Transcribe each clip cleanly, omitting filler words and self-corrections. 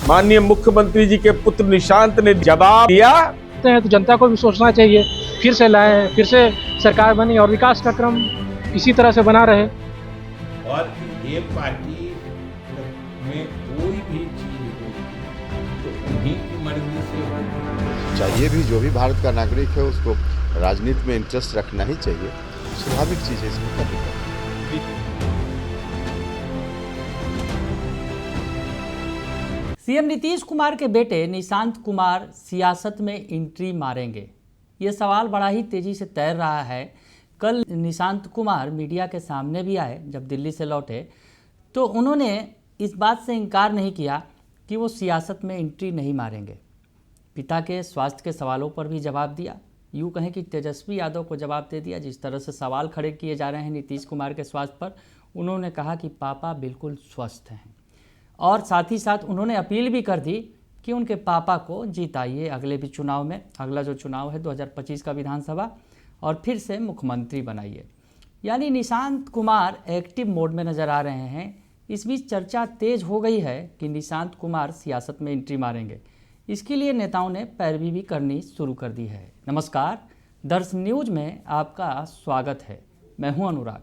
माननीय मुख्यमंत्री जी के पुत्र निशांत ने जवाब दिया हैं तो जनता को भी सोचना चाहिए, फिर से लाए, फिर से सरकार बनी और विकास का क्रम इसी तरह से बना रहे। और ये पार्टी में कोई भी चीज होगी तो उन्हीं की मर्जी से होगी। चाहिए भी, जो भी भारत का नागरिक है उसको राजनीति में इंटरेस्ट रखना ही चाहिए, स्वाभाविक चीज़ है, इसमें क्या दिक्कत है। सीएम नीतीश कुमार के बेटे निशांत कुमार सियासत में एंट्री मारेंगे, ये सवाल बड़ा ही तेजी से तैर रहा है। कल निशांत कुमार मीडिया के सामने भी आए, जब दिल्ली से लौटे तो उन्होंने इस बात से इनकार नहीं किया कि वो सियासत में एंट्री नहीं मारेंगे। पिता के स्वास्थ्य के सवालों पर भी जवाब दिया, यूँ कहें कि तेजस्वी यादव को जवाब दे दिया। जिस तरह से सवाल खड़े किए जा रहे हैं नीतीश कुमार के स्वास्थ्य पर, उन्होंने कहा कि पापा बिल्कुल स्वस्थ हैं और साथ ही साथ उन्होंने अपील भी कर दी कि उनके पापा को जिताइए अगले भी चुनाव में, अगला जो चुनाव है 2025 का विधानसभा, और फिर से मुख्यमंत्री बनाइए। यानी निशांत कुमार एक्टिव मोड में नज़र आ रहे हैं। इस बीच चर्चा तेज हो गई है कि निशांत कुमार सियासत में एंट्री मारेंगे। इसके लिए नेताओं ने पैरवी भी करनी शुरू कर दी है। नमस्कार, दर्शन न्यूज में आपका स्वागत है। मैं हूं अनुराग।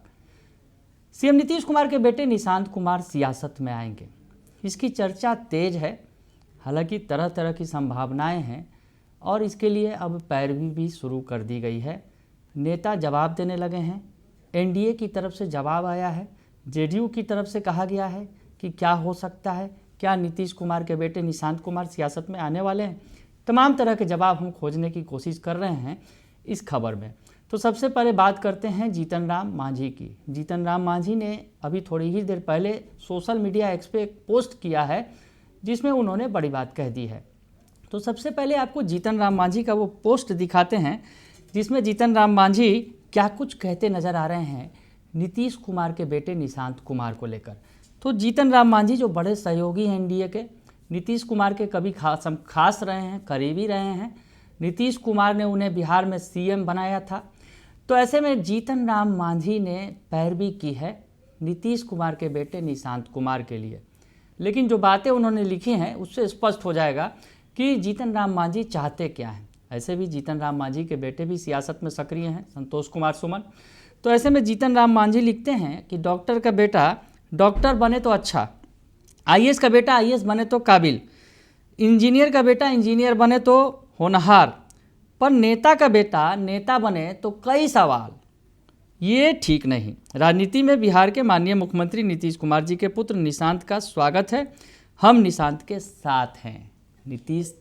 सीएम नीतीश कुमार के बेटे निशांत कुमार सियासत में आएंगे, इसकी चर्चा तेज है। हालांकि तरह तरह की संभावनाएं हैं और इसके लिए अब पैरवी भी शुरू कर दी गई है। नेता जवाब देने लगे हैं। एनडीए की तरफ से जवाब आया है, जेडीयू की तरफ से कहा गया है कि क्या हो सकता है, क्या नीतीश कुमार के बेटे निशांत कुमार सियासत में आने वाले हैं। तमाम तरह के जवाब हम खोजने की कोशिश कर रहे हैं इस खबर में। तो सबसे पहले बात करते हैं जीतन राम मांझी की। जीतन राम मांझी ने अभी थोड़ी ही देर पहले सोशल मीडिया एक्स पे एक पोस्ट किया है जिसमें उन्होंने बड़ी बात कह दी है। तो सबसे पहले आपको जीतन राम मांझी का वो पोस्ट दिखाते हैं जिसमें जीतन राम मांझी क्या कुछ कहते नज़र आ रहे हैं नीतीश कुमार के बेटे निशांत कुमार को लेकर। तो जीतन राम मांझी जो बड़े सहयोगी हैं एनडीए के, नीतीश कुमार के कभी खास रहे हैं, करीबी रहे हैं। नीतीश कुमार ने उन्हें बिहार में सीएम बनाया था। तो ऐसे में जीतन राम मांझी ने पैरवी की है नीतीश कुमार के बेटे निशांत कुमार के लिए। लेकिन जो बातें उन्होंने लिखी हैं उससे स्पष्ट हो जाएगा कि जीतन राम मांझी चाहते क्या हैं। ऐसे भी जीतन राम मांझी के बेटे भी सियासत में सक्रिय हैं, संतोष कुमार सुमन। तो ऐसे में जीतन राम मांझी लिखते हैं कि डॉक्टर का बेटा डॉक्टर बने तो अच्छा, आईएएस का बेटा आईएएस बने तो काबिल, इंजीनियर का बेटा इंजीनियर बने तो होनहार, पर नेता का बेटा नेता बने तो कई सवाल। ये ठीक नहीं। राजनीति में बिहार के माननीय मुख्यमंत्री नीतीश कुमार जी के पुत्र निशांत का स्वागत है, हम निशांत के साथ हैं। नीतीश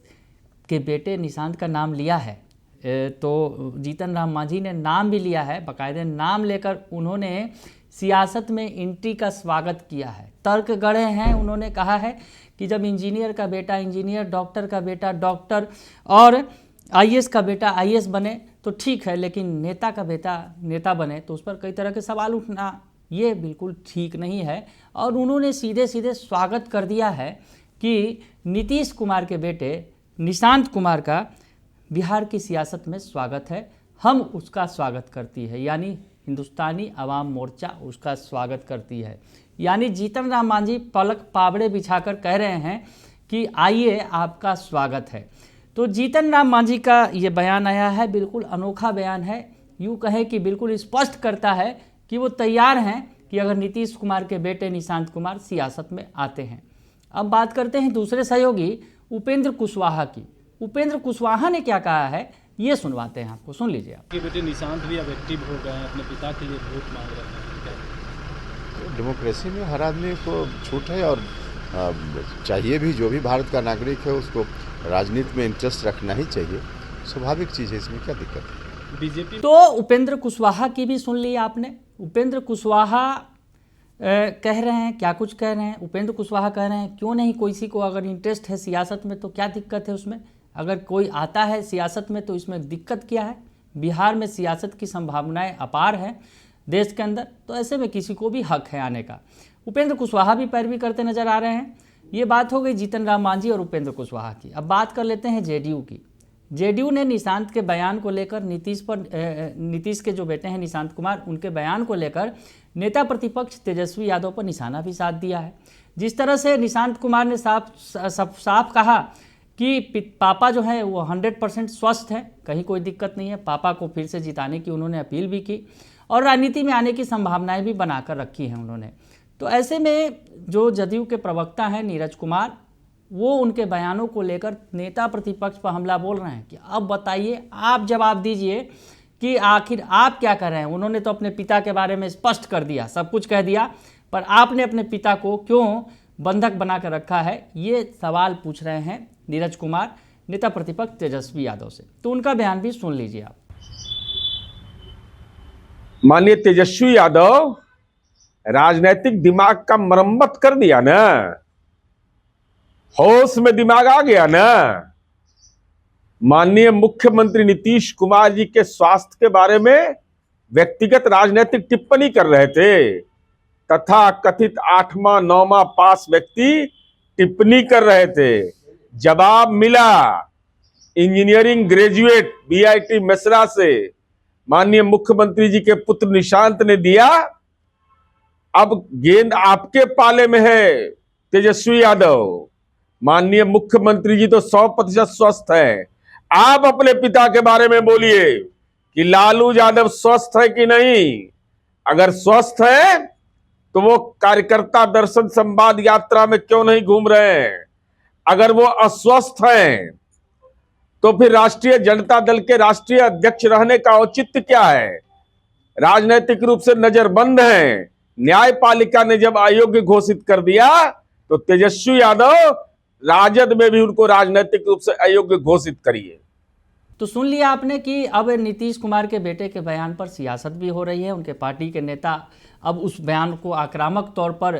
के बेटे निशांत का नाम लिया है, तो जीतन राम मांझी ने नाम भी लिया है, बाकायदे नाम लेकर उन्होंने सियासत में एंट्री का स्वागत किया है। तर्क गढ़े हैं, उन्होंने कहा है कि जब इंजीनियर का बेटा इंजीनियर, डॉक्टर का बेटा डॉक्टर और आईएएस का बेटा आईएएस बने तो ठीक है, लेकिन नेता का बेटा नेता बने तो उस पर कई तरह के सवाल उठना ये बिल्कुल ठीक नहीं है। और उन्होंने सीधे सीधे स्वागत कर दिया है कि नीतीश कुमार के बेटे निशांत कुमार का बिहार की सियासत में स्वागत है, हम उसका स्वागत करती है, यानी हिंदुस्तानी अवाम मोर्चा उसका स्वागत करती है। यानी जीतन राम मांझी पलक पावड़े बिछाकर कह रहे हैं कि आइए आपका स्वागत है। तो जीतन राम मांझी का ये बयान आया है, बिल्कुल अनोखा बयान है। यूँ कहे कि बिल्कुल स्पष्ट करता है कि वो तैयार हैं कि अगर नीतीश कुमार के बेटे निशांत कुमार सियासत में आते हैं। अब बात करते हैं दूसरे सहयोगी उपेंद्र कुशवाहा की। उपेंद्र कुशवाहा ने क्या कहा है ये सुनवाते हैं आपको, सुन लीजिए आप। बेटे निशांत भी अब एक्टिव हो गए हैं, अपने पिता के लिए वोट मांग रहे हैं। डेमोक्रेसी में हर आदमी को छूट है और चाहिए भी, जो भी भारत का नागरिक है उसको राजनीति में इंटरेस्ट रखना ही चाहिए, स्वाभाविक चीज़ है, इसमें क्या दिक्कत है। बीजेपी तो उपेंद्र कुशवाहा की भी सुन ली आपने। उपेंद्र कुशवाहा कह रहे हैं, क्या कुछ कह रहे हैं। उपेंद्र कुशवाहा कह रहे हैं क्यों नहीं, किसी को अगर इंटरेस्ट है सियासत में तो क्या दिक्कत है उसमें, अगर कोई आता है सियासत में तो इसमें दिक्कत क्या है। बिहार में सियासत की संभावनाएं अपार हैं देश के अंदर, तो ऐसे में किसी को भी हक है आने का। उपेंद्र कुशवाहा भी पैरवी करते नजर आ रहे हैं। ये बात हो गई जीतन राम मांझी और उपेंद्र कुशवाहा की। अब बात कर लेते हैं जेडीयू की। जेडीयू ने निशांत के बयान को लेकर नीतीश के जो बेटे हैं निशांत कुमार, उनके बयान को लेकर नेता प्रतिपक्ष तेजस्वी यादव पर निशाना भी साध दिया है। जिस तरह से निशांत कुमार ने साफ कहा कि पापा जो है वो 100% स्वस्थ हैं, कहीं कोई दिक्कत नहीं है। पापा को फिर से जिताने की उन्होंने अपील भी की और राजनीति में आने की संभावनाएं भी बनाकर रखी हैं उन्होंने। तो ऐसे में जो जदयू के प्रवक्ता हैं नीरज कुमार, वो उनके बयानों को लेकर नेता प्रतिपक्ष पर हमला बोल रहे हैं कि अब बताइए, आप जवाब दीजिए कि आखिर आप क्या कर रहे हैं। उन्होंने तो अपने पिता के बारे में स्पष्ट कर दिया, सब कुछ कह दिया, पर आपने अपने पिता को क्यों बंधक बना कर रखा है, ये सवाल पूछ रहे हैं नीरज कुमार नेता प्रतिपक्ष तेजस्वी यादव से। तो उनका बयान भी सुन लीजिए आप। माननीय तेजस्वी यादव, राजनीतिक दिमाग का मरम्मत कर दिया ना, होश में दिमाग आ गया ना। माननीय मुख्यमंत्री नीतीश कुमार जी के स्वास्थ्य के बारे में व्यक्तिगत राजनीतिक टिप्पणी कर रहे थे, तथा कथित 8वां 9वां पास व्यक्ति टिप्पणी कर रहे थे। जवाब मिला इंजीनियरिंग ग्रेजुएट बीआईटी मिश्रा से, माननीय मुख्यमंत्री जी के पुत्र निशांत ने दिया। अब गेंद आपके पाले में है तेजस्वी यादव। माननीय मुख्यमंत्री जी तो 100% स्वस्थ हैं। आप अपने पिता के बारे में बोलिए कि लालू यादव स्वस्थ है कि नहीं। अगर स्वस्थ है तो वो कार्यकर्ता दर्शन संवाद यात्रा में क्यों नहीं घूम रहे हैं। अगर वो अस्वस्थ हैं तो फिर राष्ट्रीय जनता दल के राष्ट्रीय अध्यक्ष रहने का औचित्य क्या है। राजनीतिक रूप से नजरबंद हैं। न्यायपालिका ने जब अयोग्य घोषित कर दिया तो तेजस्वी यादव राजद में भी उनको राजनीतिक रूप से अयोग्य घोषित करिए। तो सुन लिया आपने कि अब नीतीश कुमार के बेटे के बयान पर सियासत भी हो रही है। उनके पार्टी के नेता अब उस बयान को आक्रामक तौर पर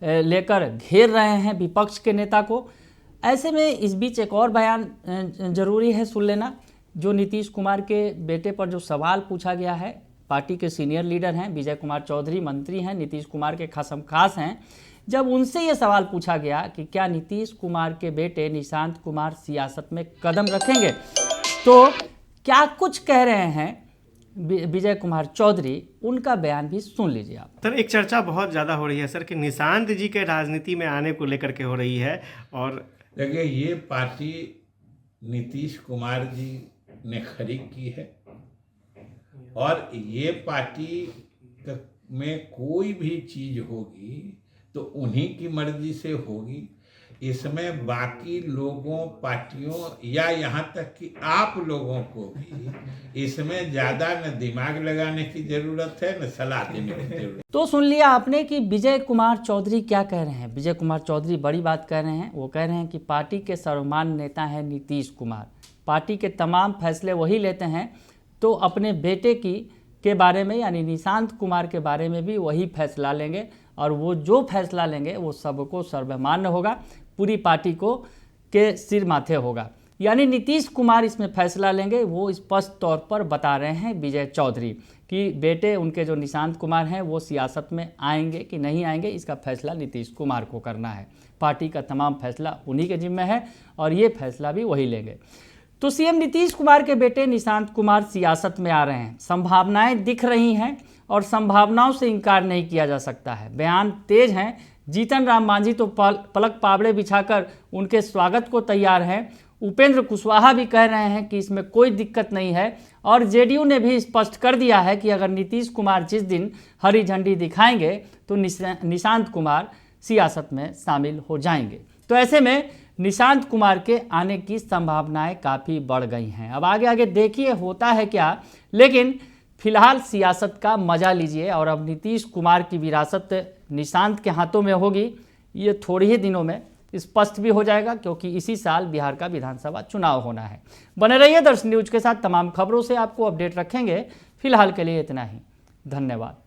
लेकर घेर रहे हैं विपक्ष के नेता को। ऐसे में इस बीच एक और बयान जरूरी है सुन लेना, जो नीतीश कुमार के बेटे पर जो सवाल पूछा गया है। पार्टी के सीनियर लीडर हैं विजय कुमार चौधरी, मंत्री हैं, नीतीश कुमार के खासम खास हैं। जब उनसे ये सवाल पूछा गया कि क्या नीतीश कुमार के बेटे निशांत कुमार सियासत में कदम रखेंगे, तो क्या कुछ कह रहे हैं विजय कुमार चौधरी, उनका बयान भी सुन लीजिए आप। सर, एक चर्चा बहुत ज़्यादा हो रही है सर कि निशांत जी के राजनीति में आने को लेकर के हो रही है। और देखिए, ये पार्टी नीतीश कुमार जी ने खड़ी की है और ये पार्टी में कोई भी चीज़ होगी तो उन्हीं की मर्जी से होगी। इसमें बाकी लोगों, पार्टियों या यहाँ तक कि आप लोगों को भी इसमें ज़्यादा न दिमाग लगाने की ज़रूरत है न सलाह देने की ज़रूरत। तो सुन लिया आपने कि विजय कुमार चौधरी क्या कह रहे हैं। विजय कुमार चौधरी बड़ी बात कह रहे हैं। वो कह रहे हैं कि पार्टी के सर्वमान्य नेता हैं नीतीश कुमार, पार्टी के तमाम फैसले वही लेते हैं, तो अपने बेटे के बारे में यानी निशांत कुमार के बारे में भी वही फैसला लेंगे और वो जो फैसला लेंगे वो सबको सर्वमान्य होगा, पूरी पार्टी को के सिर माथे होगा। यानी नीतीश कुमार इसमें फैसला लेंगे, वो स्पष्ट तौर पर बता रहे हैं विजय चौधरी कि बेटे उनके जो निशांत कुमार हैं वो सियासत में आएंगे कि नहीं आएंगे, इसका फैसला नीतीश कुमार को करना है। पार्टी का तमाम फैसला उन्हीं के जिम्मे है और ये फैसला भी वही लेंगे। तो सीएम नीतीश कुमार के बेटे निशांत कुमार सियासत में आ रहे हैं, संभावनाएं दिख रही हैं और संभावनाओं से इनकार नहीं किया जा सकता है। बयान तेज हैं। जीतन राम मांझी तो पलक पावड़े बिछाकर उनके स्वागत को तैयार हैं। उपेंद्र कुशवाहा भी कह रहे हैं कि इसमें कोई दिक्कत नहीं है और जेडीयू ने भी स्पष्ट कर दिया है कि अगर नीतीश कुमार जिस दिन हरी झंडी दिखाएंगे तो निशांत कुमार सियासत में शामिल हो जाएंगे। तो ऐसे में निशांत कुमार के आने की संभावनाएं काफ़ी बढ़ गई हैं। अब आगे आगे देखिए होता है क्या, लेकिन फिलहाल सियासत का मजा लीजिए और अब नीतीश कुमार की विरासत निशांत के हाथों में होगी, ये थोड़ी ही दिनों में स्पष्ट भी हो जाएगा, क्योंकि इसी साल बिहार का विधानसभा चुनाव होना है। बने रहिए दर्शन न्यूज के साथ, तमाम खबरों से आपको अपडेट रखेंगे। फिलहाल के लिए इतना ही, धन्यवाद।